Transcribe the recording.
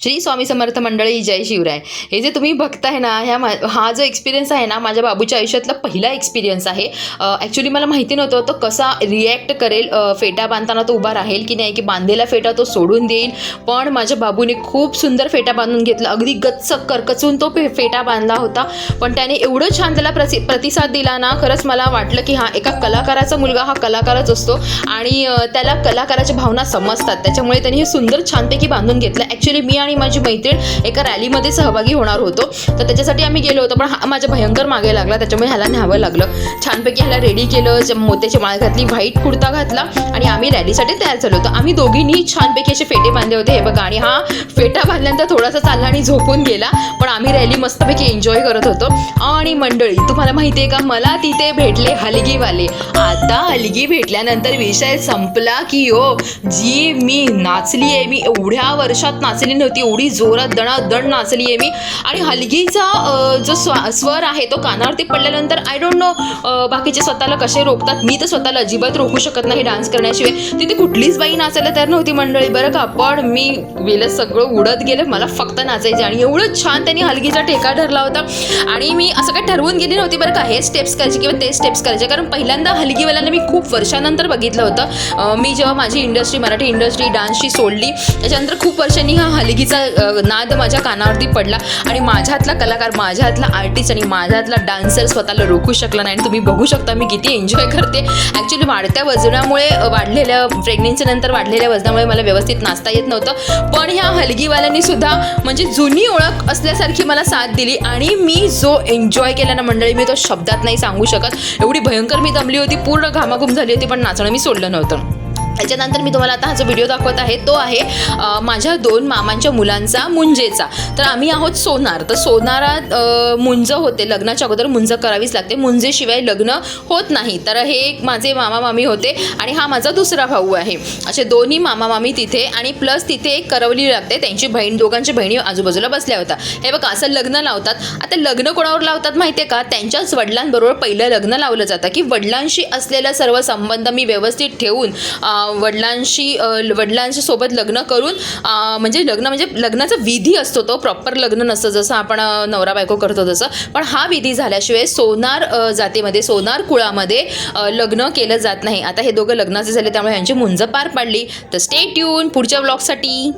श्री स्वामी समर्थ मंडळी, जय शिवराय. हे जे तुम्ही बघताय ना, हा जो एक्सपिरियन्स आहे ना, माझ्या बाबूच्या आयुष्यातला पहिला एक्सपिरियन्स आहे. ॲक्च्युली मला माहिती नव्हतं तो कसा रिॲक्ट करेल, फेटा बांधताना तो उभा राहील की नाही, की बांधलेला फेटा तो सोडून देईल. पण माझ्या बाबूने खूप सुंदर फेटा बांधून घेतला, अगदी गच्च करकचून तो फेटा बांधला होता. पण त्याने एवढं छान त्याला प्रतिसाद दिला ना, खरंच मला वाटलं की हा एका कलाकाराचा मुलगा हा कलाकारच असतो आणि त्याला कलाकाराच्या भावना समजतात. त्याच्यामुळे त्यांनी हे सुंदर छानपैकी बांधून घेतलं. ॲक्च्युली मी आणि माझी मैत्रीण एका रॅलीमध्ये सहभागी होणार होतो, तर त्याच्यासाठी आम्ही गेलो होतो. पण हा माझ्या भयंकर मागे लागला, त्याच्यामुळे ह्याला न्यावं लागलं. छानपैकी ह्याला रेडी केलं, मोत्याची माळ घातली, व्हाईट कुर्ता घातला आणि आम्ही रॅलीसाठी तयार झालो होतो. आम्ही दोघींनी छानपैकी असे फेटे बांधले होते, हे बघा. आणि हा फेटा बांधल्यानंतर थोडासा चालला आणि झोपून गेला, पण आम्ही रॅली मस्तपैकी एन्जॉय करत होतो. आणि मंडळी, तुम्हाला माहिती आहे का, मला तिथे भेटले हलगीवाले. आता हलगी भेटल्यानंतर विषय संपला की जी मी नाचली आहे, मी एवढ्या वर्षात नाचली नव्हती, एवढी जोरात दणादण नाचली आहे मी. आणि हलगीचा जो स्वर आहे तो कानावरती पडल्यानंतर आय डोंट नो बाकीचे स्वतःला कसे रोखतात. मी तर स्वतःला अजिबात रोखू शकत नाही डान्स करण्याशिवाय. तिथे कुठलीच बाई नाचायला तयार नव्हती मंडळी, बरं का. पण मी वेळेत सगळं उडत गेलं, मला फक्त नाचायचे. आणि एवढं छान त्यांनी हलगीचा ठेका धरला होता. आणि मी असं काही ठरवून गेली नव्हती बरं का, हे स्टेप्स करायचे किंवा ते स्टेप्स करायचे, कारण पहिल्यांदा हलगीवाल्यांना मी खूप वर्षानंतर बघितलं होतं. मी जेव्हा माझी इंडस्ट्री, मराठी इंडस्ट्री डान्सची सोडली, त्याच्यानंतर खूप वर्षांनी हा हलगीचा नाद माझ्या कानावरती पडला. आणि माझ्यातला कलाकार, माझ्यातला आर्टिस्ट आणि माझ्यातला डान्सर स्वतःला रोखू शकला नाही. आणि तुम्ही बघू शकता मी किती एन्जॉय करते. ॲक्च्युली वाढत्या वजनामुळे, वाढलेल्या प्रेग्नेन्सीनंतर वाढलेल्या वजनामुळे मला व्यवस्थित नाचता येत नव्हतं. पण ह्या हलगीवाल्यांनी सुद्धा म्हणजे जुनी ओळख असल्यासारखी मला साथ दिली. आणि मी जो एन्जॉय केला ना मंडळी, मी तो शब्दात नाही सांगू शकत. एवढी भयंकर मी दमली होती, पूर्ण घामाघूम झाली होती, पण नाचणं मी सोडलं नव्हतं. त्याच्यानंतर मी तुम्हाला आता हा जो व्हिडिओ दाखवत आहे तो आहे माझ्या 2 मामांच्या मुलांचा, मुंजेचा. तर आम्ही आहोत सोनार. तर सोनारात मुंज होते, लग्नाच्या अगोदर मुंज करावीच लागते, मुंजेशिवाय लग्न होत नाही. तर हे माझे मामा मामी होते आणि हा माझा दुसरा भाऊ आहे. असे दोन्ही मामा मामी तिथे, आणि प्लस तिथे एक करवली लागते, त्यांची बहीण, दोघांची बहिणी आजूबाजूला बसल्या होत्या. हे बघा, असं लग्न लावतात. आता लग्न कोणावर लावतात माहिती आहे का, त्यांच्याच वडिलांबरोबर पहिलं लग्न लावलं जातं, की वडिलांशी असलेला सर्व संबंध मी व्यवस्थित ठेवून वडिलांच्या सोबत लग्न करून, म्हणजे लग्नाचा विधी असतो तो, प्रॉपर लग्न नसतं जसं आपण नवरा बायको करतो तसं. पण हा विधी झाल्याशिवाय सोनार जातीमध्ये, सोनार कुळामध्ये लग्न केलं जात नाही. आता हे दोघं लग्नाचे झाले, त्यामुळे यांची मुंज पार पाडली. तर स्टे ट्यून पुढच्या व्लॉगसाठी.